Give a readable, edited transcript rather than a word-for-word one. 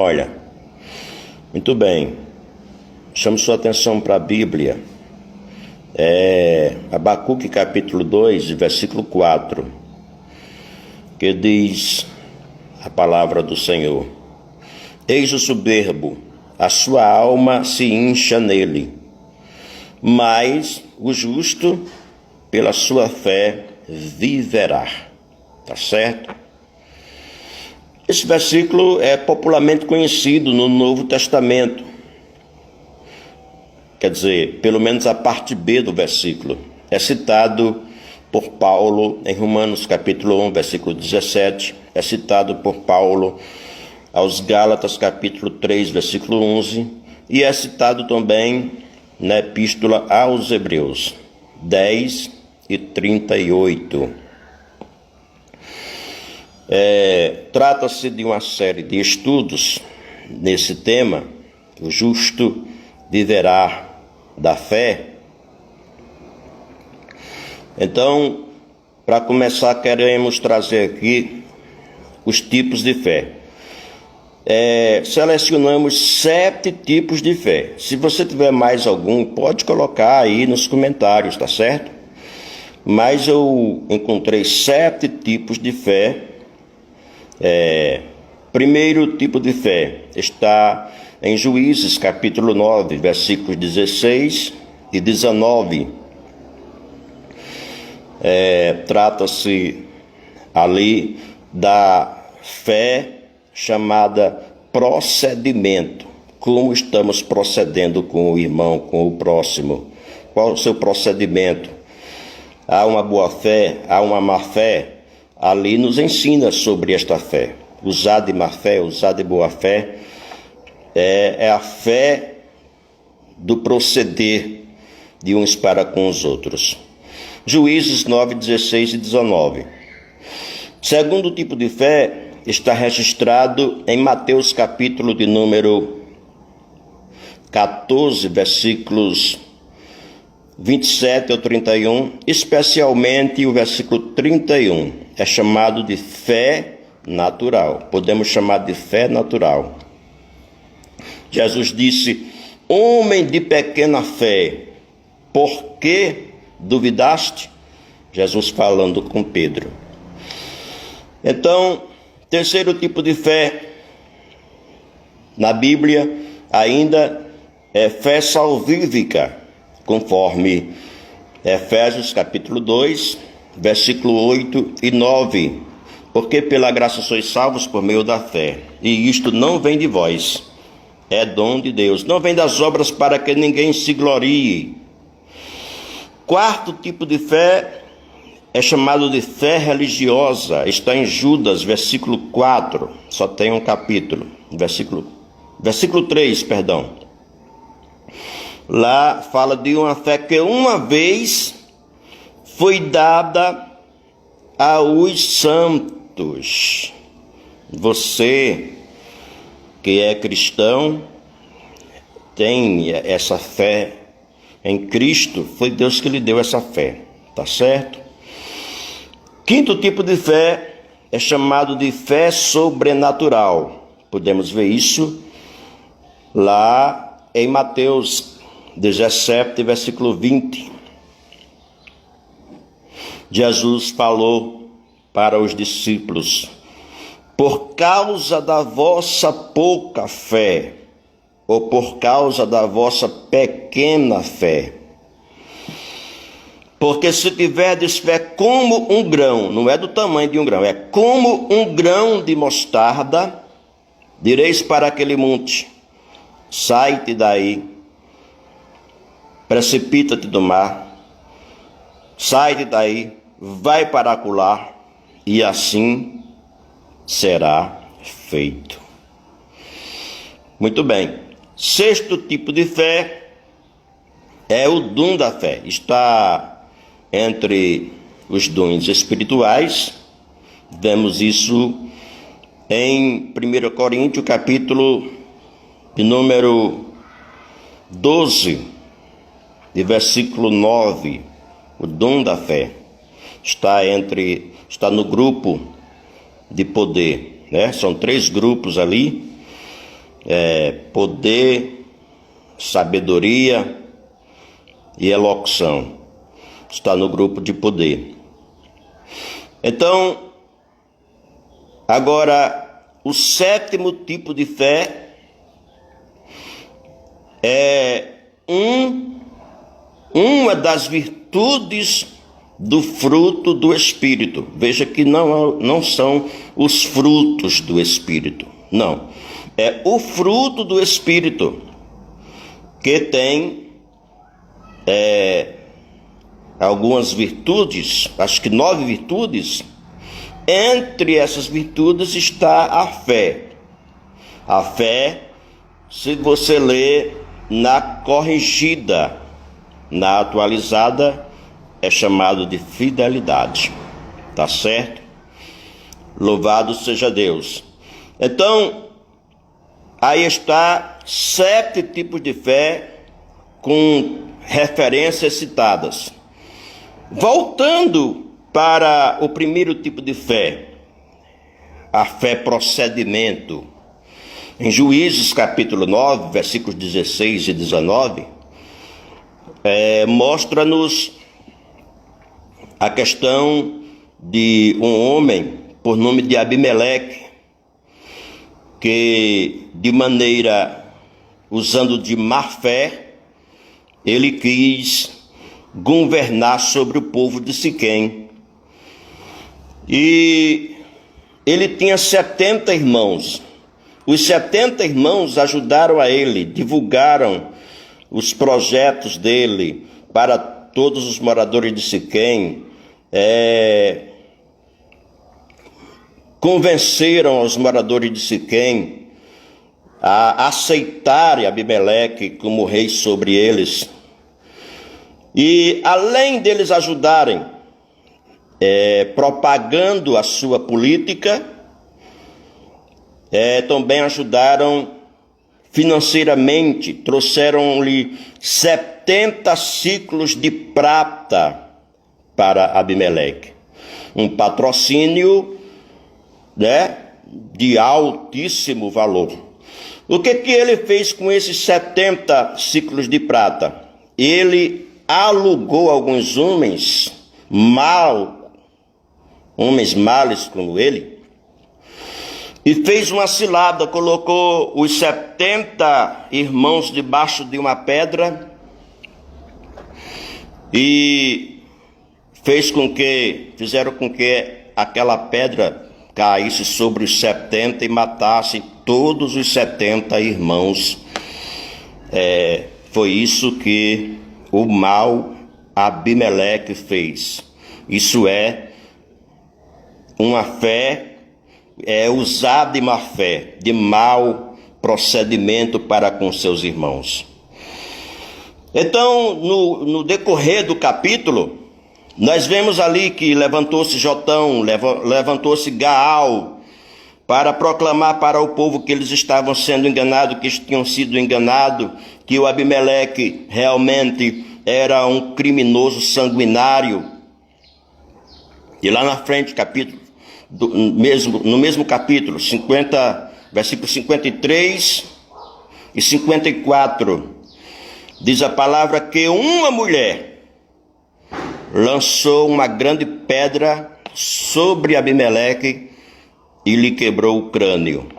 Olha, muito bem, chamo sua atenção para a Bíblia, Abacuque capítulo 2, versículo 4, que diz a palavra do Senhor: Eis o soberbo, a sua alma se incha nele, mas o justo, pela sua fé, viverá. Tá certo? Esse versículo é popularmente conhecido no Novo Testamento. Quer dizer, pelo menos a parte B do versículo. É citado por Paulo em Romanos capítulo 1, versículo 17. É citado por Paulo aos Gálatas capítulo 3, versículo 11. E é citado também na Epístola aos Hebreus 10 e 38. Trata-se de uma série de estudos nesse tema, o justo viverá da fé. Então, para começar, queremos trazer aqui os tipos de fé. Selecionamos 7 tipos de fé. Se você tiver mais algum, pode colocar aí nos comentários, tá certo? Mas eu encontrei 7 tipos de fé. Primeiro tipo de fé está em Juízes capítulo 9, versículos 16 e 19. Trata-se ali da fé chamada procedimento. Como estamos procedendo com o irmão, com o próximo? Qual o seu procedimento? Há uma boa fé, há uma má fé? Ali nos ensina sobre esta fé. Usar de má fé, usar de boa fé, é a fé do proceder de uns para com os outros. Juízes 9, 16 e 19. Segundo tipo de fé está registrado em Mateus capítulo de número 14, versículos 27 ao 31, especialmente o versículo 31, é chamado de fé natural. Podemos chamar de fé natural. Jesus disse: homem de pequena fé, por que duvidaste? Jesus falando com Pedro. Então, terceiro tipo de fé na Bíblia ainda é fé salvífica, conforme Efésios capítulo 2, versículo 8 e 9. Porque pela graça sois salvos por meio da fé, e isto não vem de vós, é dom de Deus, não vem das obras para que ninguém se glorie. Quarto tipo de fé é chamado de fé religiosa, está em Judas, versículo 4, só tem um capítulo, versículo 3, perdão. Lá fala de uma fé que uma vez foi dada aos santos. Você que é cristão tem essa fé em Cristo, foi Deus que lhe deu essa fé, tá certo? Quinto tipo de fé é chamado de fé sobrenatural. Podemos ver isso lá em Mateus 17, versículo 20. Jesus falou para os discípulos: por causa da vossa pouca fé, ou por causa da vossa pequena fé. Porque se tiverdes fé como um grão, não é do tamanho de um grão, é como um grão de mostarda, direis para aquele monte: sai-te daí, precipita-te do mar, sai-te daí, vai para acolá, e assim será feito. Muito bem. Sexto tipo de fé é o dom da fé. Está entre os dons espirituais. Vemos isso em 1 Coríntios, capítulo de número 12, de versículo 9. O dom da fé está no grupo de poder, né? São 3 grupos ali. poder, sabedoria e elocução. Está no grupo de poder. Então, agora, o sétimo tipo de fé é uma das virtudes do fruto do Espírito. Veja que não são os frutos do Espírito, não. É o fruto do Espírito que tem algumas virtudes, acho que 9 virtudes. Entre essas virtudes está a fé. A fé, se você ler na corrigida, na atualizada, é chamado de fidelidade. Tá certo? Louvado seja Deus. Então, aí está 7 tipos de fé com referências citadas. Voltando para o primeiro tipo de fé, a fé procedimento. Em Juízes capítulo 9, versículos 16 e 19, mostra-nos a questão de um homem por nome de Abimeleque, que de maneira, usando de má fé, ele quis governar sobre o povo de Siquém. E ele tinha 70 irmãos. Os 70 irmãos ajudaram a ele, divulgaram os projetos dele para todos os moradores de Siquém, convenceram os moradores de Siquém a aceitarem Abimeleque como rei sobre eles. E além deles ajudarem, propagando a sua política, também ajudaram financeiramente, trouxeram-lhe 70 ciclos de prata para Abimeleque, um patrocínio, de altíssimo valor. O que ele fez com esses 70 ciclos de prata? Ele alugou alguns homens males como ele, e fez uma cilada, colocou os 70 irmãos debaixo de uma pedra e fizeram com que aquela pedra caísse sobre os 70 e matassem todos os 70 irmãos. Foi isso que o mau Abimeleque fez. Isso é uma fé usada de má fé, de mau procedimento para com seus irmãos. Então, no decorrer do capítulo, nós vemos ali que levantou-se Jotão, levantou-se Gaal, para proclamar para o povo que eles estavam sendo enganados, que eles tinham sido enganados, que o Abimeleque realmente era um criminoso sanguinário. E lá na frente, no mesmo capítulo, 50, versículos 53 e 54, diz a palavra que uma mulher lançou uma grande pedra sobre Abimeleque e lhe quebrou o crânio.